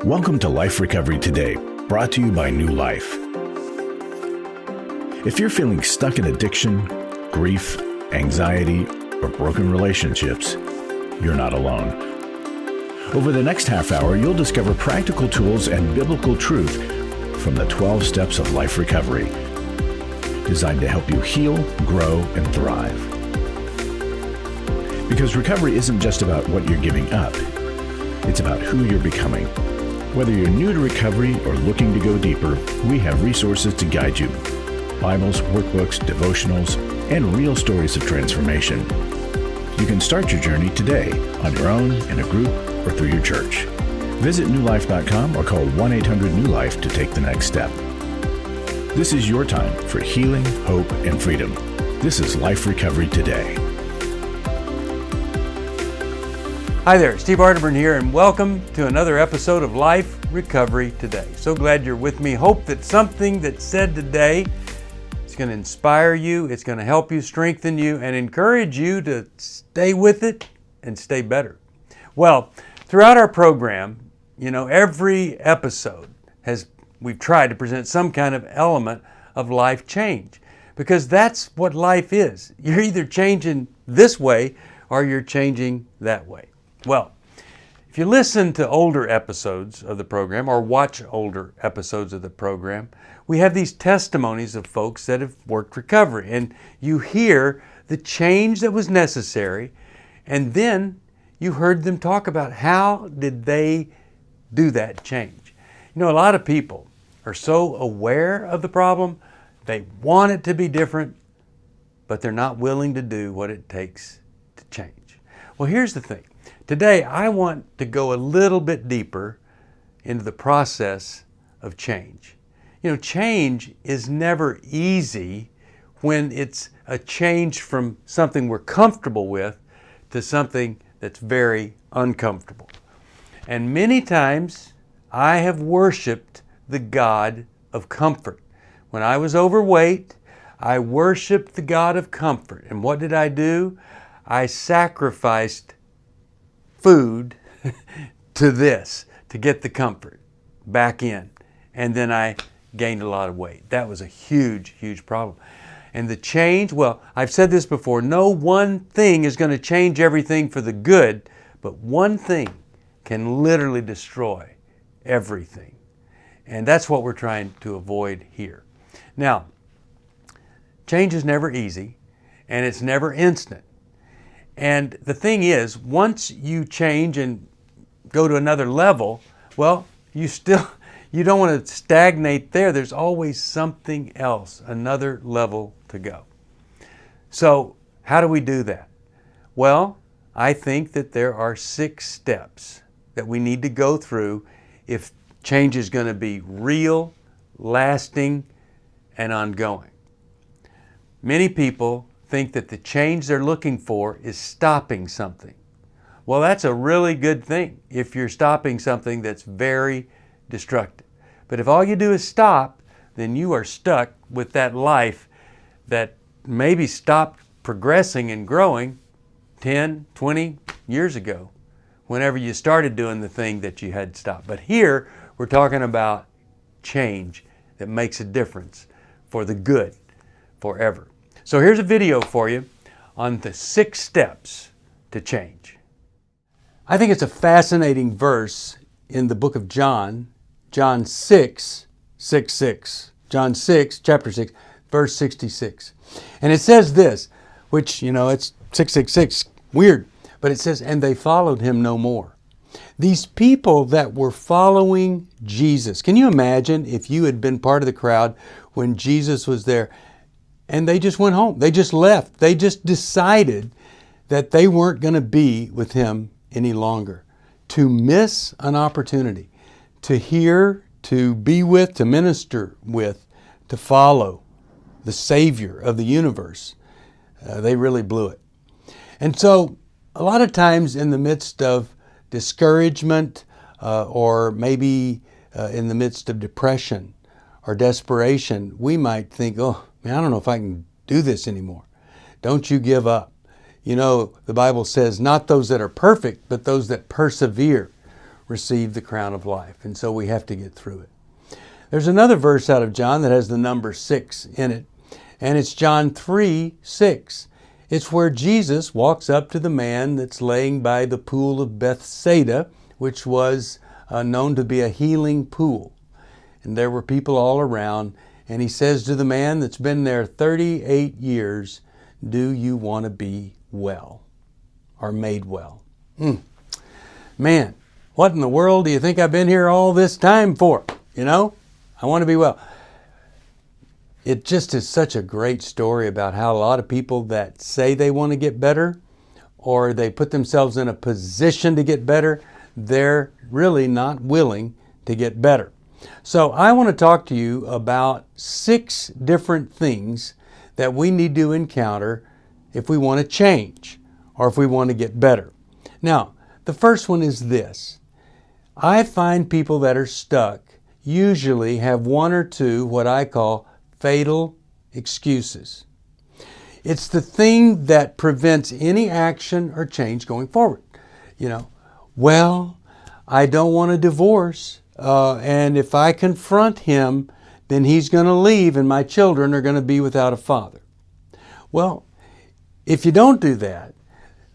Welcome to Life Recovery Today, brought to you by New Life. If you're feeling stuck in addiction, grief, anxiety, or broken relationships, you're not alone. Over the next half hour, you'll discover practical tools and biblical truth from the 12 steps of life recovery, designed to help you heal, grow, and thrive. Because recovery isn't just about what you're giving up, it's about who you're becoming. Whether you're new to recovery or looking to go deeper, we have resources to guide you. Bibles, workbooks, devotionals, and real stories of transformation. You can start your journey today on your own, in a group, or through your church. Visit newlife.com or call 1-800-NEW-LIFE to take the next step. This is your time for healing, hope, and freedom. This is Life Recovery Today. Hi there, Steve Arterburn here, and welcome to another episode of Life Recovery Today. So glad you're with me. Hope that something that's said today is going to inspire you, it's going to help you, strengthen you, and encourage you to stay with it and stay better. Well, throughout our program, every episode we've tried to present some kind of element of life change, because that's what life is. You're either changing this way or you're changing that way. Well, if you listen to older episodes of the program or watch older episodes of the program, we have these testimonies of folks that have worked recovery, and you hear the change that was necessary, and then you heard them talk about how did they do that change. A lot of people are so aware of the problem, they want it to be different, but they're not willing to do what it takes to change. Well, here's the thing. Today, I want to go a little bit deeper into the process of change. Change is never easy when it's a change from something we're comfortable with to something that's very uncomfortable. And many times, I have worshiped the God of comfort. When I was overweight, I worshiped the God of comfort. And what did I do? I sacrificed food to this to get the comfort back in, and then I gained a lot of weight. That was a huge problem. And the change, well, I've said this before, no one thing is going to change everything for the good, but one thing can literally destroy everything. And that's what we're trying to avoid here. Now, change is never easy, and it's never instant. And the thing is, once you change and go to another level, well, you don't want to stagnate there. There's always something else, another level to go. So how do we do that? Well, I think that there are 6 steps that we need to go through if change is going to be real, lasting, and ongoing. Many people think that the change they're looking for is stopping something. Well, that's a really good thing if you're stopping something that's very destructive. But if all you do is stop, then you are stuck with that life that maybe stopped progressing and growing 10, 20 years ago, whenever you started doing the thing that you had stopped. But here, we're talking about change that makes a difference for the good forever. So here's a video for you on the 6 steps to change. I think it's a fascinating verse in the book of John, John 6, 6, 6. John 6, chapter 6, verse 66. And it says this, which, it's 666, weird, but it says, and they followed him no more. These people that were following Jesus, can you imagine if you had been part of the crowd when Jesus was there? And they just went home. They just left. They just decided that they weren't going to be with him any longer. To miss an opportunity, to hear, to be with, to minister with, to follow the Savior of the universe. They really blew it. And so a lot of times in the midst of discouragement or maybe in the midst of depression or desperation, we might think, oh, man, I don't know if I can do this anymore. Don't you give up. The Bible says, not those that are perfect, but those that persevere. receive the crown of life. And so we have to get through it. There's another verse out of John that has the number 6 in it, and it's John 3:6. It's where Jesus walks up to the man that's laying by the pool of Bethsaida, which was known to be a healing pool. And there were people all around, and he says to the man that's been there 38 years, "Do you want to be well or made well?" Man, what in the world do you think I've been here all this time for? I want to be well. It just is such a great story about how a lot of people that say they want to get better, or they put themselves in a position to get better, they're really not willing to get better. So I want to talk to you about 6 different things that we need to encounter if we want to change or if we want to get better. Now, the first one is this. I find people that are stuck usually have 1 or 2 what I call fatal excuses. It's the thing that prevents any action or change going forward. Well, I don't want a divorce, and if I confront him, then he's going to leave and my children are going to be without a father. Well, if you don't do that,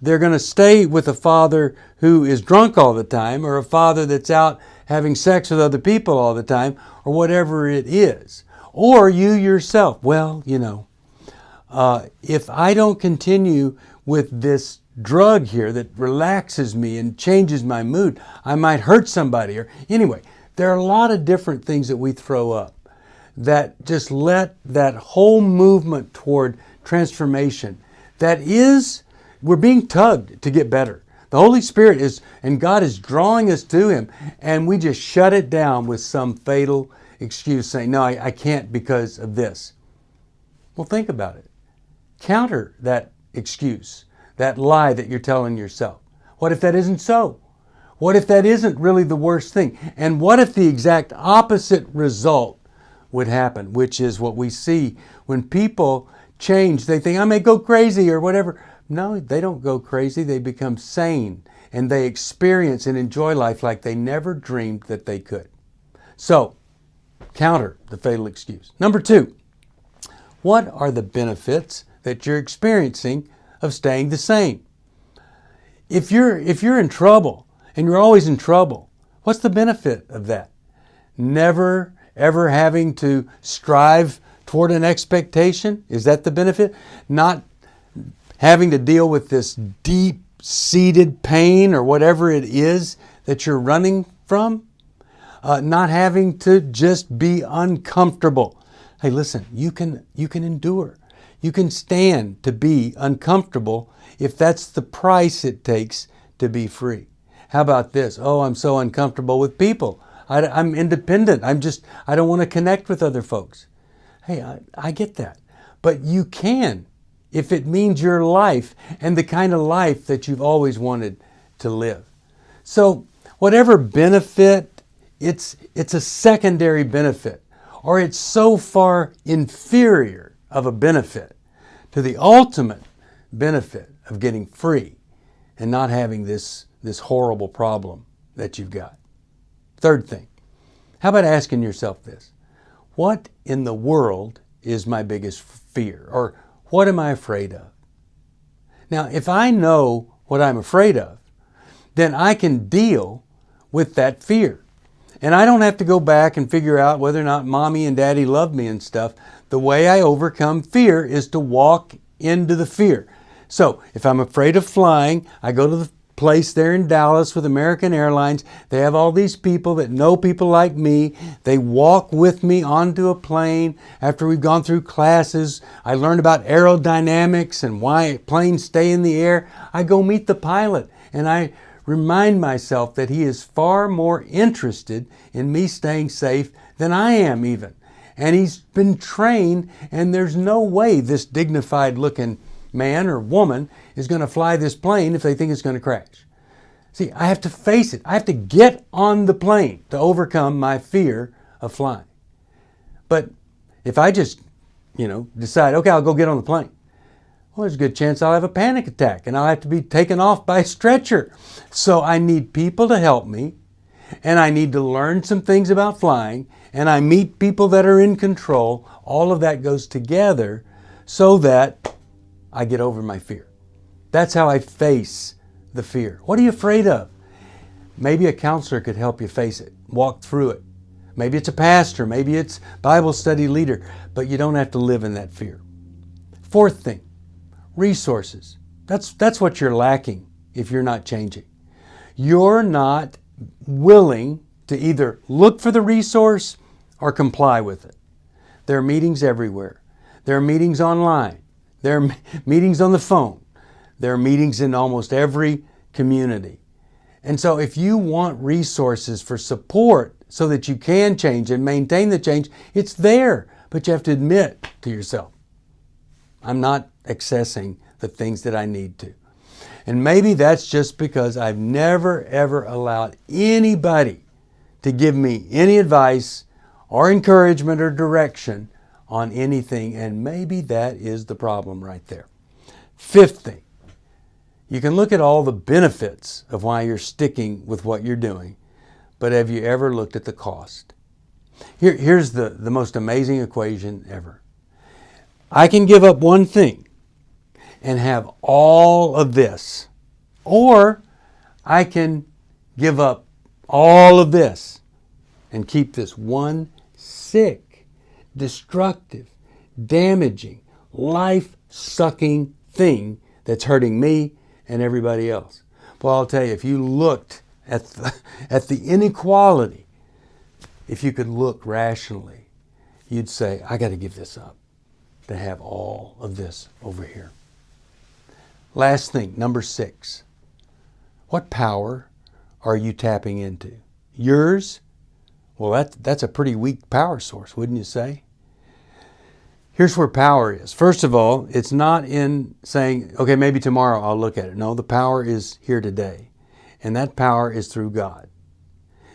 they're going to stay with a father who is drunk all the time, or a father that's out having sex with other people all the time, or whatever it is. Or you yourself, if I don't continue with this drug here that relaxes me and changes my mood, I might hurt somebody. Or anyway, there are a lot of different things that we throw up that just let that whole movement toward transformation, we're being tugged to get better. The Holy Spirit is, and God is drawing us to Him, and we just shut it down with some fatal excuse saying, no, I can't because of this. Well, think about it. Counter that excuse, that lie that you're telling yourself. What if that isn't so? What if that isn't really the worst thing? And what if the exact opposite result would happen, which is what we see when people change. They think, I may go crazy or whatever. No, they don't go crazy. They become sane and they experience and enjoy life like they never dreamed that they could. So, counter the fatal excuse. Number 2, what are the benefits that you're experiencing of staying the same? If you're in trouble and you're always in trouble, what's the benefit of that? Never ever having to strive toward an expectation? Is that the benefit? Not having to deal with this deep-seated pain or whatever it is that you're running from? Not having to just be uncomfortable. Hey, listen, you can endure. You can stand to be uncomfortable if that's the price it takes to be free. How about this? Oh, I'm so uncomfortable with people. I'm independent. I don't want to connect with other folks. Hey, I get that. But you can, if it means your life and the kind of life that you've always wanted to live. So whatever benefit, it's a secondary benefit, or it's so far inferior of a benefit to the ultimate benefit of getting free and not having this horrible problem that you've got. Third thing, how about asking yourself this? What in the world is my biggest fear? Or what am I afraid of? Now, if I know what I'm afraid of, then I can deal with that fear. And I don't have to go back and figure out whether or not mommy and daddy love me and stuff. The way I overcome fear is to walk into the fear. So if I'm afraid of flying, I go to the place there in Dallas with American Airlines. They have all these people that know people like me. They walk with me onto a plane. After we've gone through classes, I learned about aerodynamics and why planes stay in the air. I go meet the pilot and I remind myself that he is far more interested in me staying safe than I am even. And he's been trained, and there's no way this dignified looking man or woman is going to fly this plane if they think it's going to crash. See, I have to face it. I have to get on the plane to overcome my fear of flying. But if I just, decide, okay, I'll go get on the plane, well, there's a good chance I'll have a panic attack and I'll have to be taken off by a stretcher. So I need people to help me, and I need to learn some things about flying, and I meet people that are in control, all of that goes together so that I get over my fear. That's how I face the fear. What are you afraid of? Maybe a counselor could help you face it, walk through it. Maybe it's a pastor, maybe it's Bible study leader, but you don't have to live in that fear. Fourth thing, resources. That's what you're lacking if you're not changing. You're not willing to either look for the resource or comply with it. There are meetings everywhere. There are meetings online. There are meetings on the phone. There are meetings in almost every community. And so if you want resources for support so that you can change and maintain the change, it's there. But you have to admit to yourself, I'm not accessing the things that I need to. And maybe that's just because I've never, ever allowed anybody to give me any advice or encouragement or direction on anything. And maybe that is the problem right there. Fifth thing, you can look at all the benefits of why you're sticking with what you're doing, but have you ever looked at the cost? Here's the most amazing equation ever. I can give up one thing and have all of this, or I can give up all of this and keep this one sick, destructive, damaging, life-sucking thing that's hurting me and everybody else. Well, I'll tell you, if you looked at the inequality, if you could look rationally, you'd say, I got to give this up to have all of this over here. Last thing, number 6. What power are you tapping into? Yours? Well, that's a pretty weak power source, wouldn't you say? Here's where power is. First of all, it's not in saying, okay, maybe tomorrow I'll look at it. No, the power is here today. And that power is through God.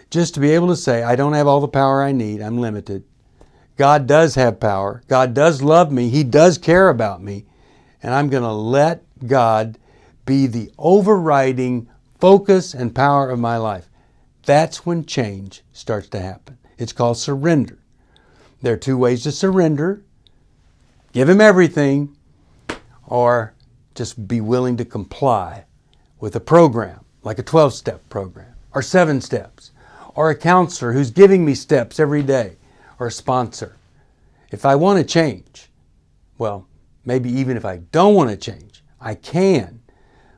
Just to be able to say, I don't have all the power I need, I'm limited. God does have power. God does love me. He does care about me. And I'm going to let God be the overriding focus and power of my life. That's when change starts to happen. It's called surrender. There are 2 ways to surrender. Give Him everything, or just be willing to comply with a program, like a 12-step program, or 7 steps, or a counselor who's giving me steps every day, or a sponsor. If I want to change, well, maybe even if I don't want to change, I can,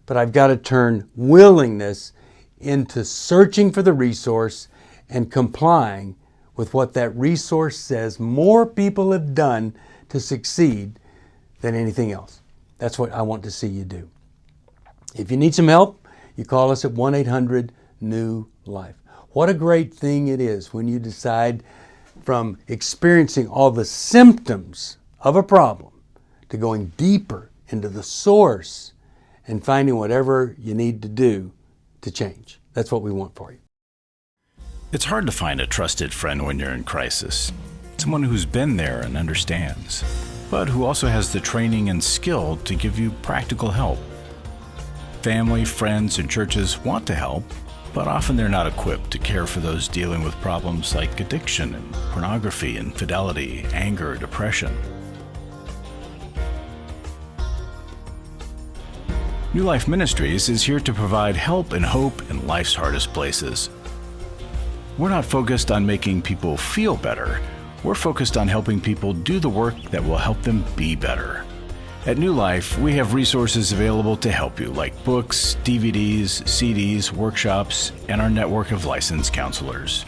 but I've got to turn willingness into searching for the resource and complying with what that resource says more people have done to succeed than anything else. That's what I want to see you do. If you need some help, you call us at 1-800-NEW-LIFE. What a great thing it is when you decide from experiencing all the symptoms of a problem to going deeper into the source and finding whatever you need to do to change. That's what we want for you. It's hard to find a trusted friend when you're in crisis. Someone who's been there and understands, but who also has the training and skill to give you practical help. Family, friends, and churches want to help, but often they're not equipped to care for those dealing with problems like addiction and pornography, infidelity, anger, depression. New Life Ministries is here to provide help and hope in life's hardest places. We're not focused on making people feel better. We're focused on helping people do the work that will help them be better. At New Life, we have resources available to help you, like books, DVDs, CDs, workshops, and our network of licensed counselors.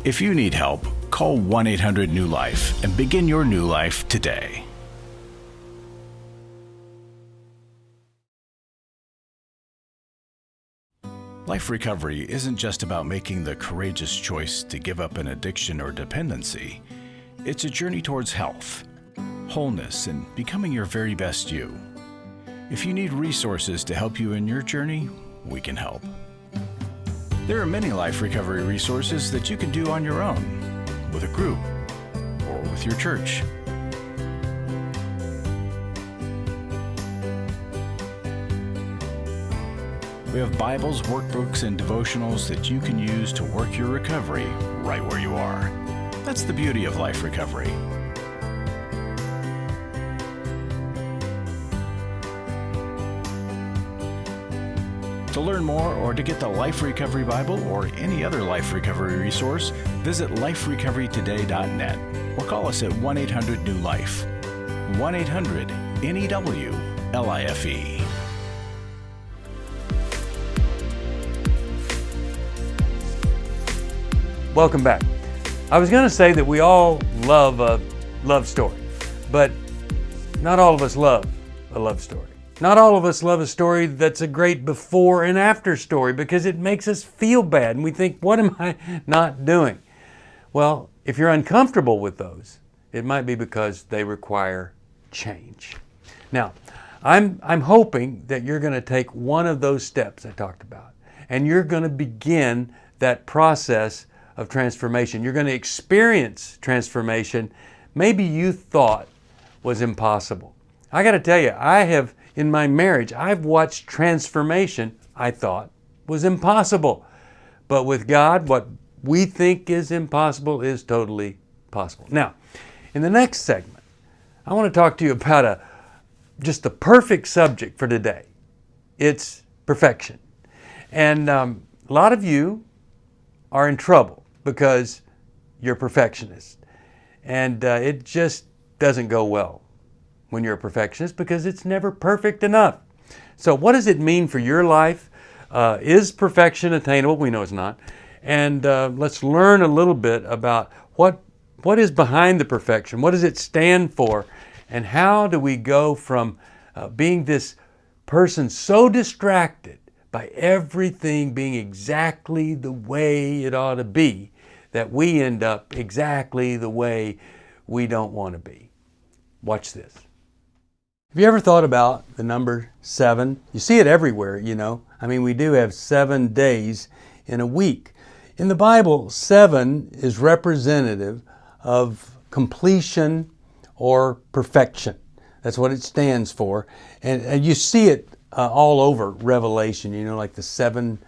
If you need help, call 1-800-NEW-LIFE and begin your new life today. Life recovery isn't just about making the courageous choice to give up an addiction or dependency. It's a journey towards health, wholeness, and becoming your very best you. If you need resources to help you in your journey, we can help. There are many life recovery resources that you can do on your own, with a group, or with your church. We have Bibles, workbooks, and devotionals that you can use to work your recovery right where you are. That's the beauty of Life Recovery. To learn more or to get the Life Recovery Bible or any other Life Recovery resource, visit liferecoverytoday.net or call us at 1-800-NEW-LIFE. 1-800-NEW-LIFE. Welcome back. I was going to say that we all love a love story, but not all of us love a love story. Not all of us love a story that's a great before and after story because it makes us feel bad and we think, what am I not doing? Well, if you're uncomfortable with those, it might be because they require change. Now, I'm hoping that you're going to take one of those steps I talked about and you're going to begin that process of transformation. You're going to experience transformation maybe you thought was impossible. I got to tell you, in my marriage, I've watched transformation I thought was impossible. But with God, what we think is impossible is totally possible. Now, in the next segment, I want to talk to you about just the perfect subject for today. It's perfection. And a lot of you are in trouble because you're perfectionists. And it just doesn't go well when you're a perfectionist because it's never perfect enough. So what does it mean for your life? Is perfection attainable? We know it's not. And let's learn a little bit about what is behind the perfection. What does it stand for? And how do we go from being this person so distracted by everything being exactly the way it ought to be that we end up exactly the way we don't want to be? Watch this. Have you ever thought about the number 7? You see it everywhere, you know. I mean, we do have 7 days in a week. In the Bible, 7 is representative of completion or perfection. That's what it stands for. And you see it all over Revelation, you know, like the 7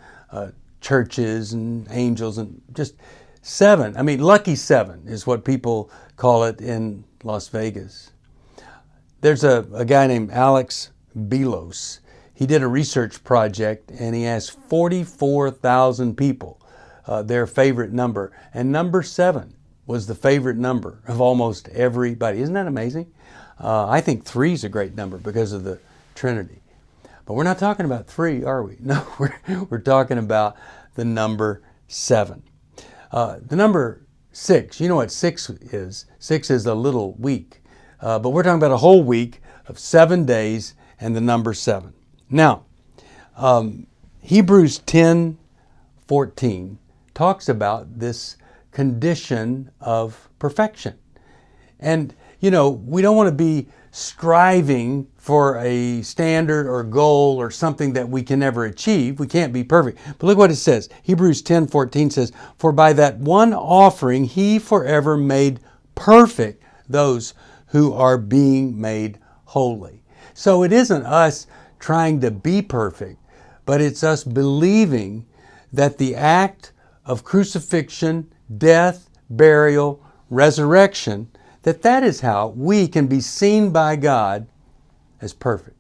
churches and angels and just 7. I mean, lucky 7 is what people call it in Las Vegas. There's a guy named Alex Belos. He did a research project and he asked 44,000 people their favorite number. And number 7 was the favorite number of almost everybody. Isn't that amazing? I think 3 is a great number because of the Trinity. But we're not talking about 3, are we? No, we're talking about the number 7. The number 6, you know what 6 is? 6 is a little week. But we're talking about a whole week of 7 days and the number 7. Now, Hebrews 10:14 talks about this condition of perfection. And, you know, we don't want to be striving for a standard or goal or something that we can never achieve. We can't be perfect. But look what it says. Hebrews 10:14 says, "For by that one offering he forever made perfect those who are being made holy." So it isn't us trying to be perfect, but it's us believing that the act of crucifixion, death, burial, resurrection, that is how we can be seen by God as perfect.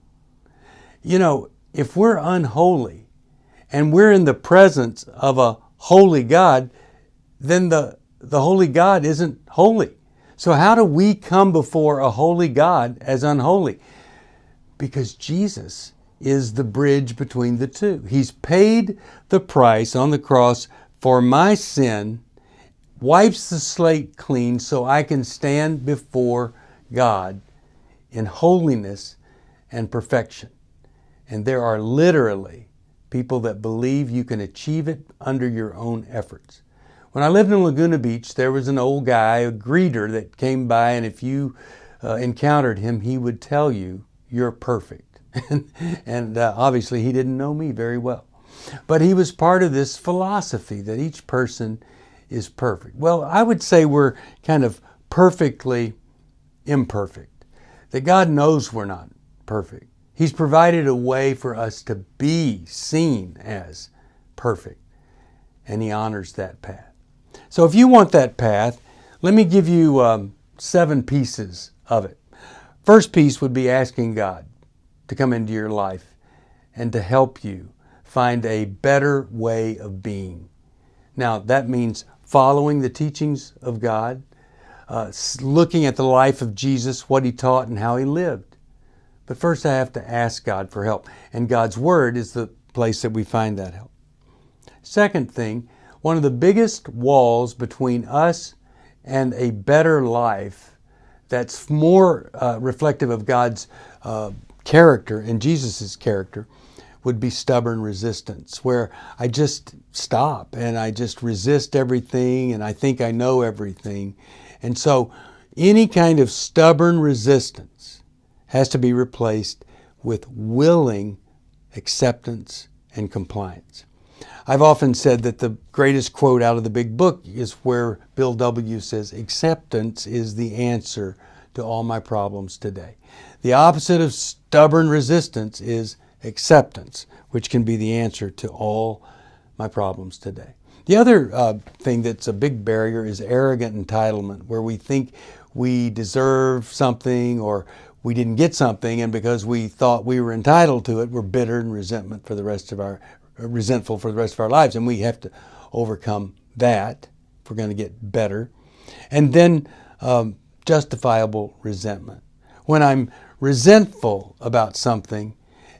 You know, if we're unholy and we're in the presence of a holy God, then the holy God isn't holy. So how do we come before a holy God as unholy? Because Jesus is the bridge between the two. He's paid the price on the cross for my sin, wipes the slate clean so I can stand before God in holiness and perfection. And there are literally people that believe you can achieve it under your own efforts. When I lived in Laguna Beach, there was an old guy, a greeter that came by, and if you encountered him, he would tell you, "You're perfect." and obviously he didn't know me very well. But he was part of this philosophy that each person is perfect. Well, I would say we're kind of perfectly imperfect. That God knows we're not perfect. He's provided a way for us to be seen as perfect, and He honors that path. So if you want that path, let me give you 7 pieces of it. First piece would be asking God to come into your life and to help you find a better way of being. Now, that means following the teachings of God, looking at the life of Jesus, what He taught and how He lived. But first I have to ask God for help, and God's Word is the place that we find that help. Second thing, one of the biggest walls between us and a better life that's more reflective of God's character and Jesus' character would be stubborn resistance, where I just stop and I just resist everything and I think I know everything. And so any kind of stubborn resistance has to be replaced with willing acceptance and compliance. I've often said that the greatest quote out of the big book is where Bill W. says, "Acceptance is the answer to all my problems today." The opposite of stubborn resistance is acceptance, which can be the answer to all my problems today. The other thing that's a big barrier is arrogant entitlement, where we think we deserve something or we didn't get something, and because we thought we were entitled to it, we're bitter and resentful for the rest of our lives. And we have to overcome that if we're going to get better. And then justifiable resentment. When I'm resentful about something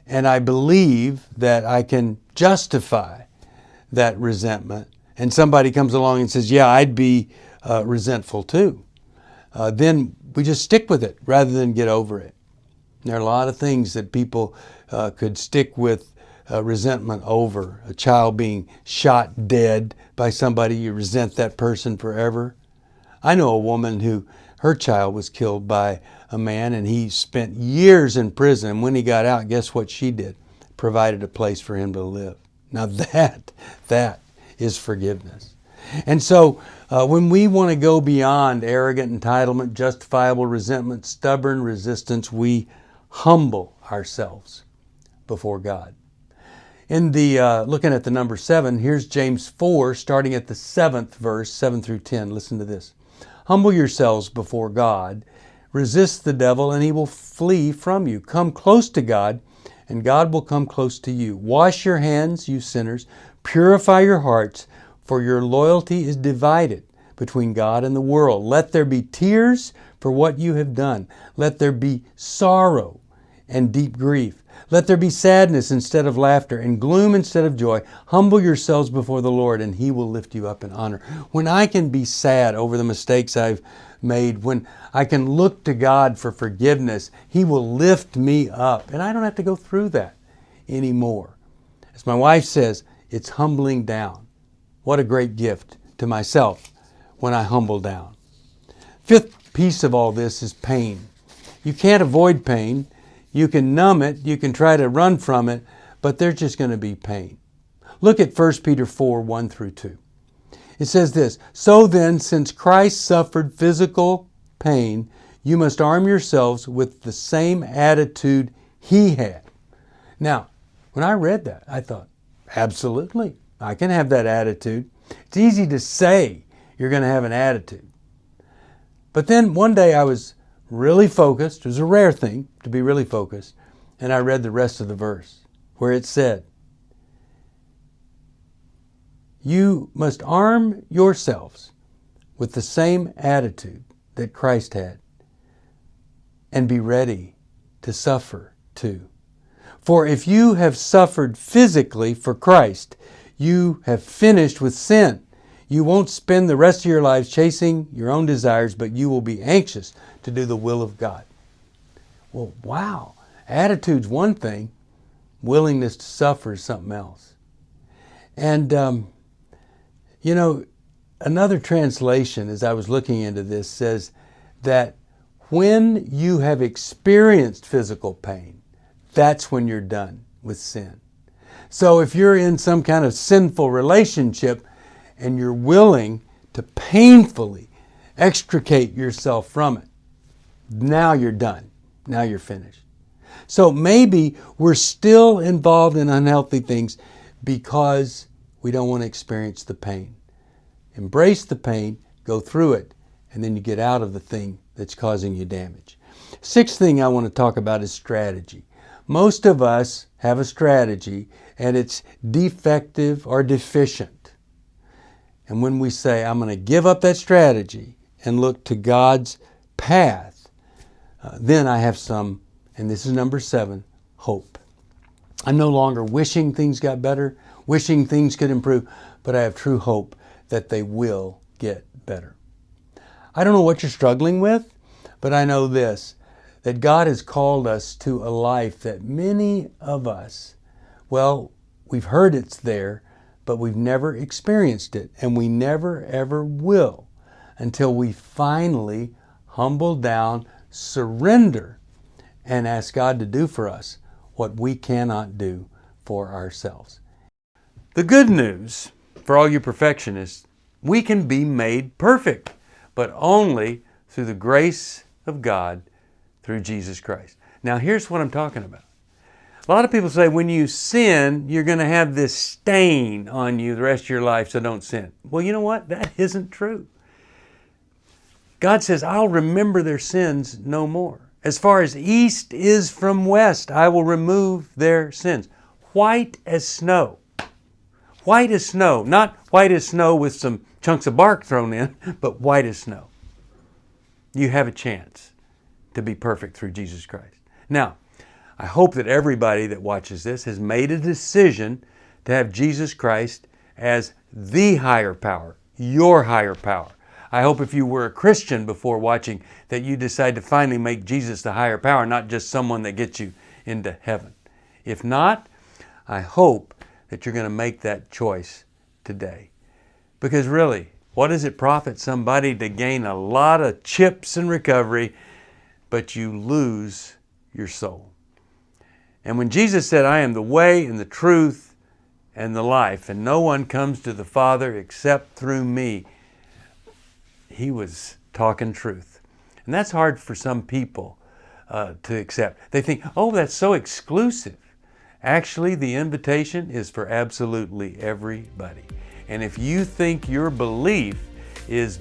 and I believe that I can justify that resentment, and somebody comes along and says, yeah, I'd be resentful too, then we just stick with it rather than get over it. There are a lot of things that people could stick with resentment over. A child being shot dead by somebody, you resent that person forever. I know a woman who her child was killed by a man and he spent years in prison. And when he got out, guess what she did? Provided a place for him to live. Now that is forgiveness. And so when we want to go beyond arrogant entitlement, justifiable resentment, stubborn resistance, we humble ourselves before God. In the looking at the number 7, here's James 4, starting at the 7th verse, 7 through 10. Listen to this. Humble yourselves before God, resist the devil, and he will flee from you. Come close to God, and God will come close to you. Wash your hands, you sinners. Purify your hearts, for your loyalty is divided between God and the world. Let there be tears for what you have done. Let there be sorrow and deep grief. Let there be sadness instead of laughter and gloom instead of joy. Humble yourselves before the Lord, and He will lift you up in honor. When I can be sad over the mistakes I've made, when I can look to God for forgiveness, He will lift me up. And I don't have to go through that anymore. As my wife says, it's humbling down. What a great gift to myself when I humble down. Fifth piece of all this is pain. You can't avoid pain. You can numb it, you can try to run from it, but there's just going to be pain. Look at 1 Peter 4, 1 through 2. It says this, "So then, since Christ suffered physical pain, you must arm yourselves with the same attitude He had." Now, when I read that, I thought, absolutely, I can have that attitude. It's easy to say you're going to have an attitude. But then one day I was really focused. It was a rare thing to be really focused. And I read the rest of the verse where it said, "You must arm yourselves with the same attitude that Christ had and be ready to suffer too. For if you have suffered physically for Christ, you have finished with sin. You won't spend the rest of your lives chasing your own desires, but you will be anxious to do the will of God." Well, wow. Attitude's one thing. Willingness to suffer is something else. And, another translation, as I was looking into this, says that when you have experienced physical pain, that's when you're done with sin. So if you're in some kind of sinful relationship, and you're willing to painfully extricate yourself from it, now you're done. Now you're finished. So maybe we're still involved in unhealthy things because we don't want to experience the pain. Embrace the pain, go through it, and then you get out of the thing that's causing you damage. Sixth thing I want to talk about is strategy. Most of us have a strategy and it's defective or deficient. And when we say, I'm going to give up that strategy and look to God's path, then I have some, and this is number 7, hope. I'm no longer wishing things got better, wishing things could improve, but I have true hope that they will get better. I don't know what you're struggling with, but I know this, that God has called us to a life that many of us, well, we've heard it's there, but we've never experienced it, and we never ever will until we finally humble down, surrender, and ask God to do for us what we cannot do for ourselves. The good news for all you perfectionists, we can be made perfect, but only through the grace of God through Jesus Christ. Now here's what I'm talking about. A lot of people say when you sin, you're going to have this stain on you the rest of your life, so don't sin. Well, you know what? That isn't true. God says, I'll remember their sins no more. As far as east is from west, I will remove their sins. White as snow. White as snow. Not white as snow with some chunks of bark thrown in, but white as snow. You have a chance to be perfect through Jesus Christ. Now, I hope that everybody that watches this has made a decision to have Jesus Christ as the higher power, your higher power. I hope if you were a Christian before watching that you decide to finally make Jesus the higher power, not just someone that gets you into heaven. If not, I hope that you're going to make that choice today. Because really, what does it profit somebody to gain a lot of chips in recovery, but you lose your soul? And when Jesus said, I am the way and the truth and the life, and no one comes to the Father except through me, He was talking truth. And that's hard for some people to accept. They think, oh, that's so exclusive. Actually, the invitation is for absolutely everybody. And if you think your belief is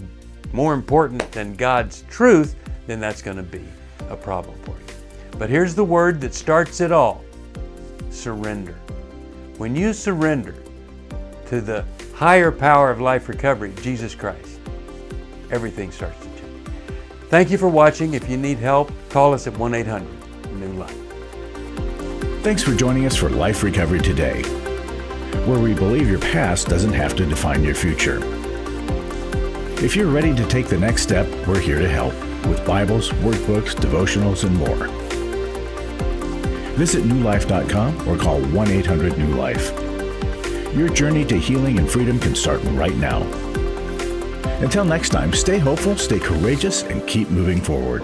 more important than God's truth, then that's going to be a problem for you. But here's the word that starts it all: surrender. When you surrender to the higher power of life recovery, Jesus Christ, everything starts to change. Thank you for watching. If you need help, call us at 1-800-NEW-LIFE. Thanks for joining us for Life Recovery Today, where we believe your past doesn't have to define your future. If you're ready to take the next step, we're here to help with Bibles, workbooks, devotionals, and more. Visit newlife.com or call 1-800-NEW-LIFE. Your journey to healing and freedom can start right now. Until next time, stay hopeful, stay courageous, and keep moving forward.